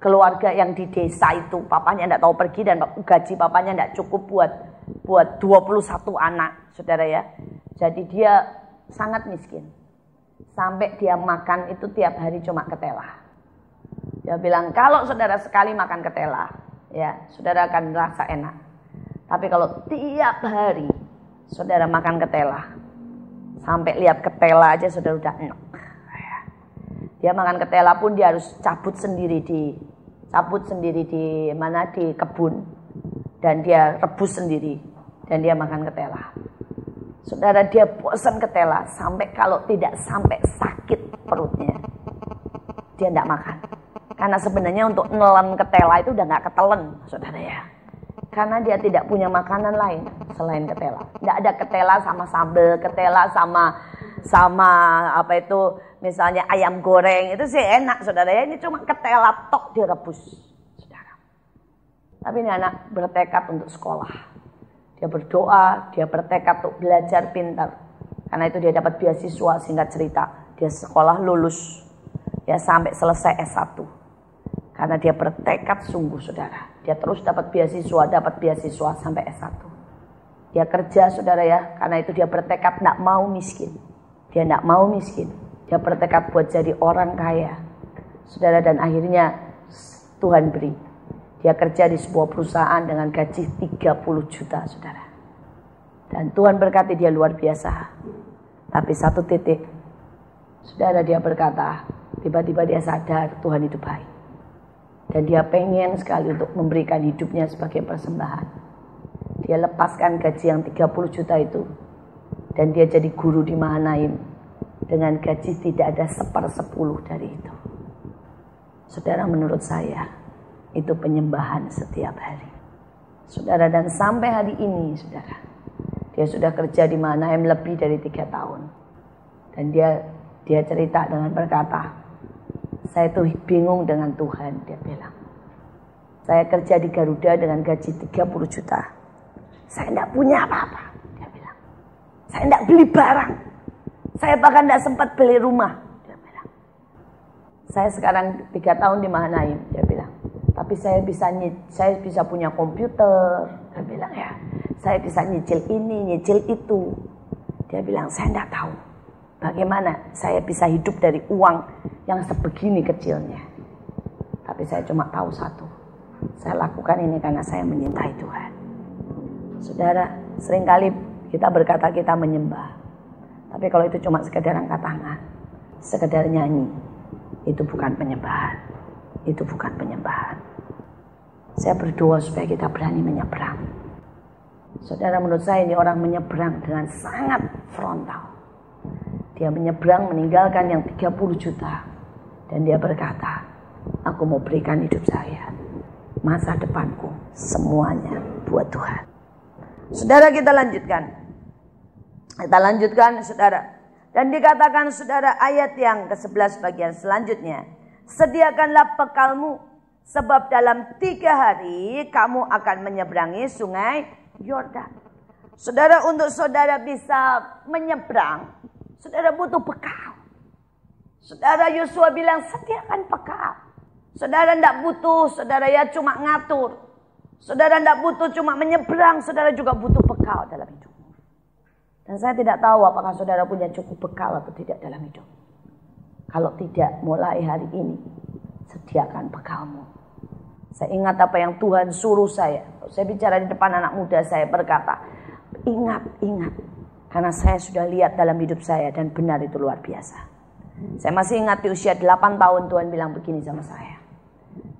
keluarga yang di desa itu. Papanya tidak tahu pergi, dan gaji papanya tidak cukup buat 21 anak, saudara ya. Jadi dia sangat miskin. Sampai dia makan itu tiap hari cuma ketela. Dia bilang, kalau saudara sekali makan ketela, ya saudara akan merasa enak. Tapi kalau tiap hari saudara makan ketela, sampai lihat ketela aja saudara udah enak. Dia makan ketela pun dia harus cabut sendiri di kebun, dan dia rebus sendiri, dan dia makan ketela. Saudara, dia bosan ketela sampai kalau tidak sampai sakit perutnya, dia tidak makan. Karena sebenarnya untuk nelan ketela itu udah nggak ketelen, saudara ya. Karena dia tidak punya makanan lain selain ketela. Tidak ada ketela sama sambal, ketela sama apa itu misalnya ayam goreng, itu sih enak, saudara ya. Ini cuma ketela tok direbus, saudara. Tapi ini anak bertekad untuk sekolah. Dia berdoa, dia bertekad untuk belajar pintar. Karena itu dia dapat beasiswa, singkat cerita. Dia sekolah lulus, ya sampai selesai S1. Karena dia bertekad sungguh, saudara. Dia terus dapat beasiswa sampai S1. Dia kerja, saudara ya. Karena itu dia bertekad tidak mau miskin. Dia tidak mau miskin. Dia bertekad buat jadi orang kaya, saudara, dan akhirnya Tuhan beri. Dia kerja di sebuah perusahaan dengan gaji 30 juta, saudara. Dan Tuhan berkati dia luar biasa. Tapi satu titik, saudara, dia berkata, tiba-tiba dia sadar Tuhan itu baik. Dan dia pengen sekali untuk memberikan hidupnya sebagai persembahan. Dia lepaskan gaji yang 30 juta itu. Dan dia jadi guru di Mahanaim. Dengan gaji tidak ada 1/10 dari itu. Saudara, menurut saya itu penyembahan setiap hari, saudara. Dan sampai hari ini, saudara, dia sudah kerja di Mahanaim lebih dari 3 tahun. Dan dia cerita dengan berkata, saya tuh bingung dengan Tuhan, dia bilang. Saya kerja di Garuda dengan gaji 30 juta. Saya tidak punya apa-apa, dia bilang. Saya tidak beli barang. Saya bahkan tidak sempat beli rumah, dia bilang. Saya sekarang 3 tahun di Mahanaim, dia bilang. Tapi saya bisa punya komputer, dia bilang ya. Saya bisa nyicil ini, nyicil itu. Dia bilang, saya tidak tahu bagaimana saya bisa hidup dari uang yang sebegini kecilnya. Tapi saya cuma tahu satu, saya lakukan ini karena saya menyintai Tuhan. Saudara, seringkali Kita berkata kita menyembah. Tapi kalau itu cuma sekedar angkat tangan, sekedar nyanyi, itu bukan penyembahan. Itu bukan penyembahan. Saya berdoa supaya kita berani menyeberang. Saudara, menurut saya ini orang menyeberang dengan sangat frontal. Dia menyeberang meninggalkan yang 30 juta. Dan dia berkata, aku mau berikan hidup saya, masa depanku, semuanya buat Tuhan. Saudara, kita lanjutkan. Kita lanjutkan, saudara. Dan dikatakan, saudara, ayat yang ke-11 bagian selanjutnya. Sediakanlah bekalmu, sebab dalam 3 hari kamu akan menyeberangi sungai Yordan. Saudara, untuk saudara bisa menyeberang, saudara butuh bekal. Saudara, Yosua bilang sediakan bekal. Saudara tidak butuh, saudara ya cuma ngatur. Saudara tidak butuh cuma menyeberang, saudara juga butuh bekal dalam hidup. Dan saya tidak tahu apakah saudara punya cukup bekal atau tidak dalam hidup. Kalau tidak, mulai hari ini sediakan bekalmu. Saya ingat apa yang Tuhan suruh saya. Saya bicara di depan anak muda, saya berkata, ingat. Karena saya sudah lihat dalam hidup saya dan benar itu luar biasa. Saya masih ingat di usia 8 tahun Tuhan bilang begini sama saya.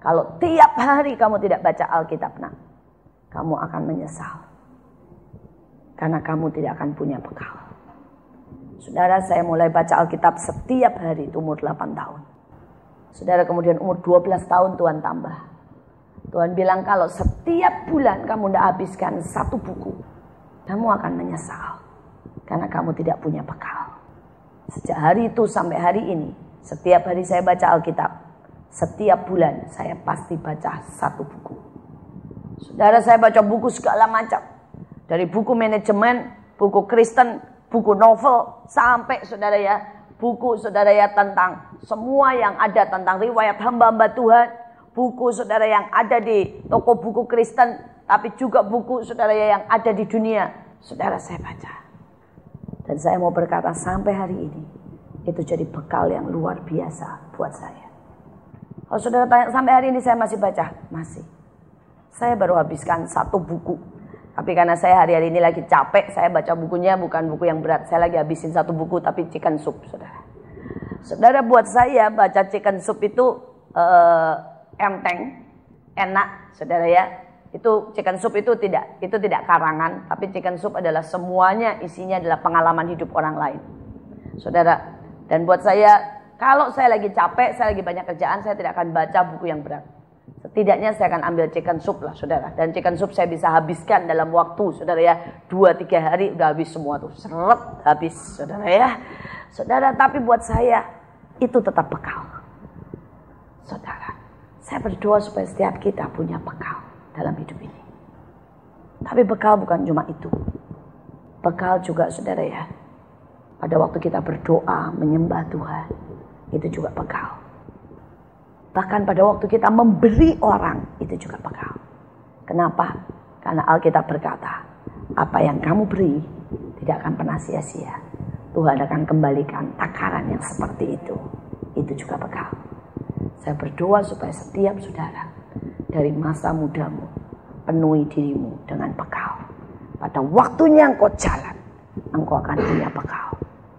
Kalau tiap hari kamu tidak baca Alkitab, nak, kamu akan menyesal. Karena kamu tidak akan punya bekal. Saudara, saya mulai baca Alkitab setiap hari itu umur 8 tahun. Saudara, kemudian umur 12 tahun Tuhan tambah. Tuhan bilang kalau setiap bulan kamu tidak habiskan 1 buku, kamu akan menyesal. Karena kamu tidak punya bekal. Sejak hari itu sampai hari ini, setiap hari saya baca Alkitab. Setiap bulan saya pasti baca 1 buku. Saudara, saya baca buku segala macam. Dari buku manajemen, buku Kristen, buku novel, sampai saudara ya, buku saudara ya tentang semua yang ada tentang riwayat hamba-hamba Tuhan. Buku saudara yang ada di toko buku Kristen, tapi juga buku saudara ya yang ada di dunia. Saudara, saya baca. Dan saya mau berkata sampai hari ini, itu jadi bekal yang luar biasa buat saya. Kalau saudara tanya sampai hari ini saya masih baca? Masih. Saya baru habiskan 1 buku. Tapi karena saya hari-hari ini lagi capek, saya baca bukunya bukan buku yang berat. Saya lagi habisin 1 buku tapi chicken soup, saudara. Saudara, buat saya baca chicken soup itu enteng, enak, saudara ya. Itu chicken soup itu tidak karangan, tapi chicken soup adalah semuanya isinya adalah pengalaman hidup orang lain. Saudara, dan buat saya, kalau saya lagi capek, saya lagi banyak kerjaan, saya tidak akan baca buku yang berat. Setidaknya saya akan ambil chicken soup lah, saudara. Dan chicken soup saya bisa habiskan dalam waktu, saudara ya, 2-3 hari udah habis semua tuh. Seret habis, saudara ya. Saudara, tapi buat saya itu tetap bekal. Saudara, saya berdoa supaya setiap kita punya bekal dalam hidup ini. Tapi bekal bukan cuma itu. Bekal juga, saudara ya, pada waktu kita berdoa menyembah Tuhan, itu juga bekal. Bahkan pada waktu kita memberi orang, itu juga bekal. Kenapa? Karena Alkitab berkata, apa yang kamu beri tidak akan pernah sia-sia. Tuhan akan kembalikan takaran yang seperti itu. Itu juga bekal. Saya berdoa supaya setiap saudara dari masa mudamu penuhi dirimu dengan bekal. Pada waktunya engkau jalan, engkau akan punya bekal.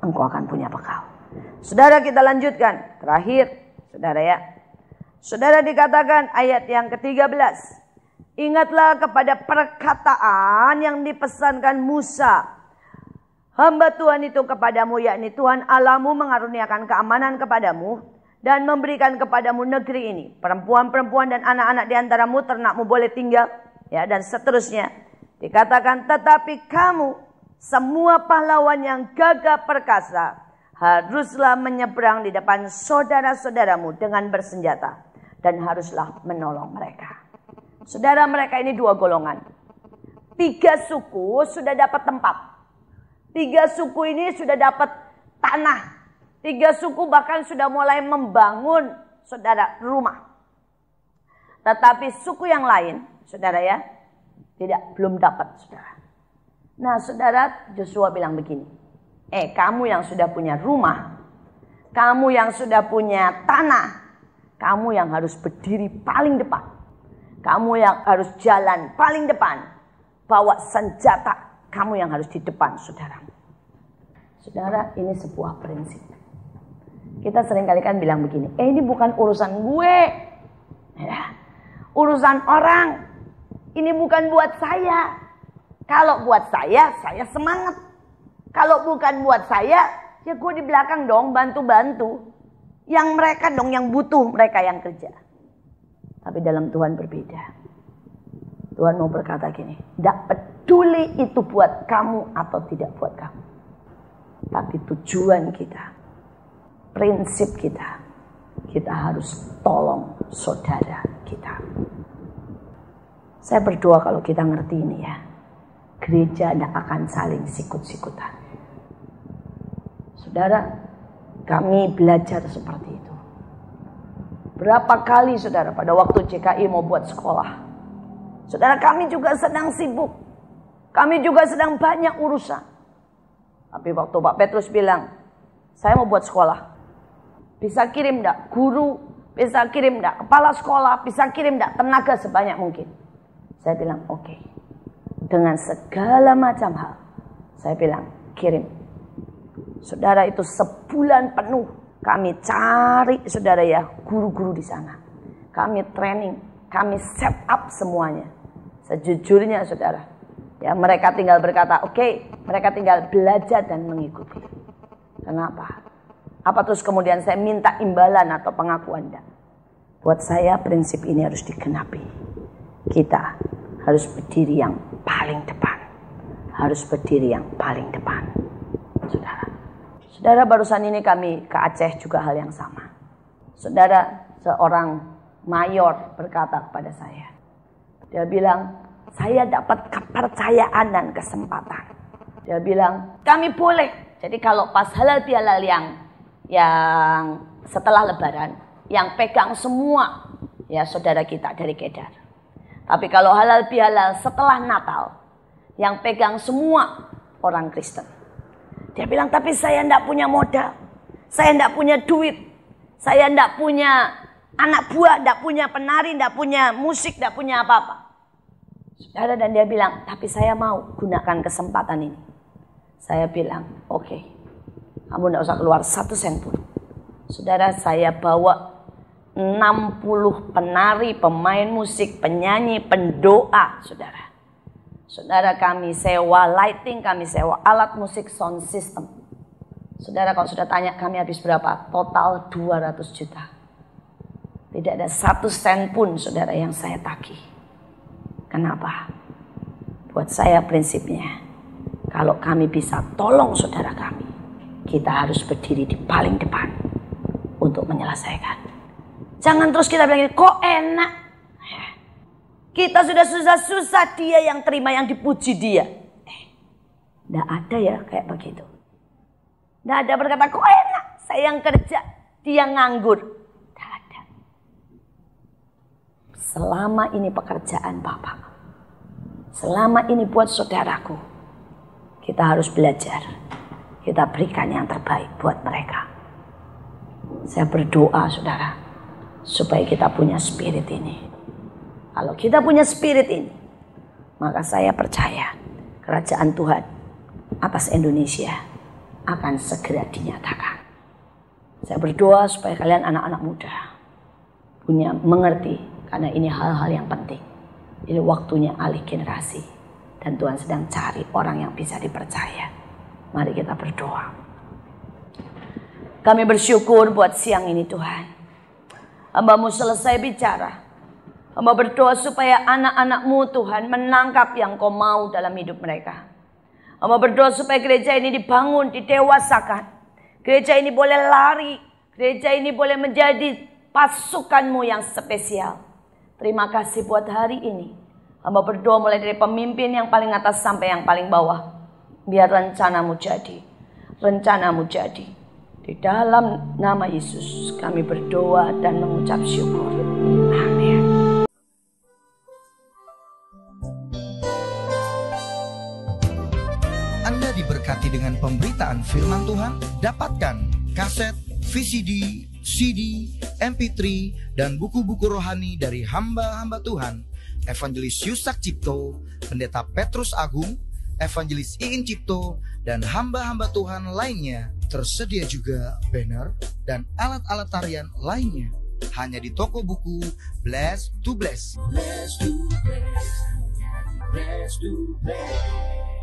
Engkau akan punya bekal. Saudara, kita lanjutkan. Terakhir, saudara ya. Saudara, dikatakan ayat yang ke-13. Ingatlah kepada perkataan yang dipesankan Musa, hamba Tuhan itu kepadamu, yakni Tuhan Allahmu mengaruniakan keamanan kepadamu dan memberikan kepadamu negeri ini. Perempuan-perempuan dan anak-anak di antaramu, ternakmu boleh tinggal. Ya, dan seterusnya. Dikatakan, tetapi kamu, semua pahlawan yang gagah perkasa, haruslah menyeberang di depan saudara-saudaramu dengan bersenjata. Dan haruslah menolong mereka. Saudara, mereka ini 2 golongan. 3 suku sudah dapat tempat. 3 suku ini sudah dapat tanah. 3 suku bahkan sudah mulai membangun, saudara, rumah. Tetapi suku yang lain, saudara ya, belum dapat, saudara. Nah, saudara, Yosua bilang begini. Kamu yang sudah punya rumah, kamu yang sudah punya tanah, kamu yang harus berdiri paling depan. Kamu yang harus jalan paling depan. Bawa senjata. kamu yang harus di depan saudara. Saudara, ini sebuah prinsip. Kita seringkali kan bilang begini, ini bukan urusan gue, ya, urusan orang. Ini bukan buat saya. Kalau buat saya semangat. Kalau bukan buat saya, ya gue di belakang dong, bantu-bantu. Yang mereka dong yang butuh, mereka yang kerja. Tapi dalam Tuhan berbeda. Tuhan mau berkata gini, tidak peduli itu buat kamu atau tidak buat kamu. Tapi tujuan kita, prinsip kita, kita harus tolong saudara kita. Saya berdoa kalau kita ngerti ini ya, gereja tidak akan saling sikut-sikutan. Saudara, kami belajar seperti itu. Berapa kali saudara pada waktu CKI mau buat sekolah. Saudara, kami juga sedang sibuk. Kami juga sedang banyak urusan. Tapi waktu Pak Petrus bilang, saya mau buat sekolah. Bisa kirim enggak guru, bisa kirim enggak kepala sekolah, bisa kirim enggak tenaga sebanyak mungkin. Saya bilang oke. Dengan segala macam hal. Saya bilang kirim. Saudara, itu sebulan penuh kami cari saudara ya guru-guru di sana. Kami training, kami set up semuanya. Sejujurnya saudara, ya mereka tinggal berkata oke, mereka tinggal belajar dan mengikuti. Kenapa? Apa terus kemudian saya minta imbalan atau pengakuan? Enggak. Buat saya prinsip ini harus digenapi. Kita harus berdiri yang paling depan. Harus berdiri yang paling depan. Saudara. Saudara, barusan ini kami ke Aceh juga hal yang sama. Saudara, seorang mayor berkata kepada saya. Dia bilang, saya dapat kepercayaan dan kesempatan. Dia bilang, kami boleh. Jadi kalau pas halal bihalal yang setelah lebaran, yang pegang semua ya saudara kita dari Kedar. Tapi kalau halal bihalal setelah Natal, yang pegang semua orang Kristen. Dia bilang, tapi saya enggak punya modal, saya enggak punya duit, saya enggak punya anak buah, enggak punya penari, enggak punya musik, enggak punya apa-apa. Saudara, dan dia bilang, tapi saya mau gunakan kesempatan ini. Saya bilang, oke, kamu enggak usah keluar 1 sen pun. Saudara, saya bawa 60 penari, pemain musik, penyanyi, pendoa, saudara. Saudara, kami sewa lighting, kami sewa alat musik, sound system. Saudara, kalau sudah tanya kami habis berapa? Total 200 juta. Tidak ada 1 sen pun saudara yang saya tagih. Kenapa? Buat saya prinsipnya, kalau kami bisa tolong saudara kami, kita harus berdiri di paling depan untuk menyelesaikan. Jangan terus kita bilang, kok enak. Kita sudah susah-susah, dia yang terima, yang dipuji dia. Tidak ada ya kayak begitu. Tidak ada berkata, kok enak, saya yang kerja, dia nganggur. Tidak ada. Selama ini pekerjaan Bapak, selama ini buat saudaraku, kita harus belajar. Kita berikan yang terbaik buat mereka. Saya berdoa saudara, supaya kita punya spirit ini. Kalau kita punya spirit ini, maka saya percaya kerajaan Tuhan atas Indonesia akan segera dinyatakan. Saya berdoa supaya kalian anak-anak muda punya mengerti, karena ini hal-hal yang penting. Ini waktunya alih generasi, dan Tuhan sedang cari orang yang bisa dipercaya. Mari kita berdoa. Kami bersyukur buat siang ini Tuhan. Hamba-Mu selesai bicara. Hamba berdoa supaya anak-anak-Mu Tuhan menangkap yang Kau mau dalam hidup mereka. Hamba berdoa supaya gereja ini dibangun, didewasakan. Gereja ini boleh lari. Gereja ini boleh menjadi pasukan-Mu yang spesial. Terima kasih buat hari ini. Hamba berdoa mulai dari pemimpin yang paling atas sampai yang paling bawah. Biar rencana-Mu jadi. Rencana-Mu jadi. Di dalam nama Yesus kami berdoa dan mengucap syukur. Amin. Anda diberkati dengan pemberitaan firman Tuhan. Dapatkan kaset, VCD, CD, MP3, dan buku-buku rohani dari hamba-hamba Tuhan, Evangelis Yusak Cipto, Pendeta Petrus Agung, Evangelis Iin Cipto, dan hamba-hamba Tuhan lainnya. Tersedia juga banner dan alat-alat tarian lainnya. Hanya di toko buku Bless to Bless. Bless to Bless. Bless to Bless.